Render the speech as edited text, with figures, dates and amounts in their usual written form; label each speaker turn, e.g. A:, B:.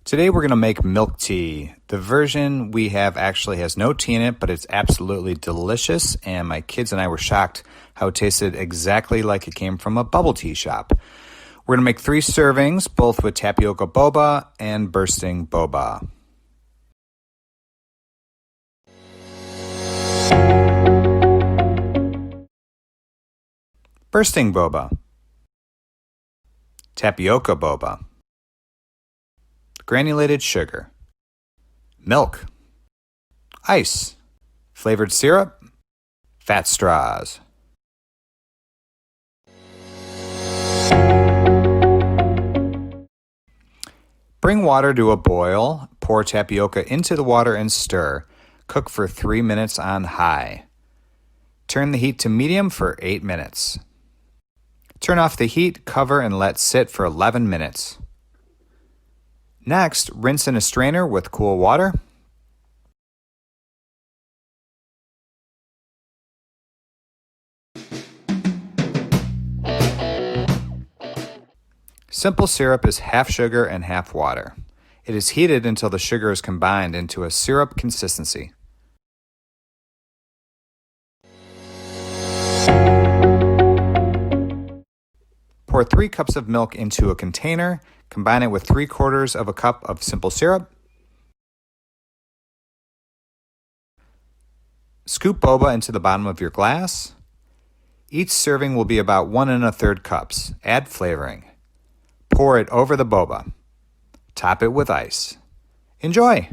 A: Today we're going to make milk tea. The version we have actually has no tea in it, but it's absolutely delicious, and my kids and I were shocked how it tasted exactly like it came from a bubble tea shop. We're going to make 3 servings, both with tapioca boba and bursting boba. Bursting boba, tapioca boba, granulated sugar, milk, ice, flavored syrup, fat straws. Bring water to a boil, pour tapioca into the water and stir. Cook for 3 minutes on high. Turn the heat to medium for 8 minutes. Turn off the heat, cover, and let sit for 11 minutes. Next, rinse in a strainer with cool water. Simple syrup is half sugar and half water. It is heated until the sugar is combined into a syrup consistency. Pour 3 cups of milk into a container. Combine it with 3/4 of a cup of simple syrup. Scoop boba into the bottom of your glass. Each serving will be about 1 1/3 cups. Add flavoring. Pour it over the boba. Top it with ice. Enjoy!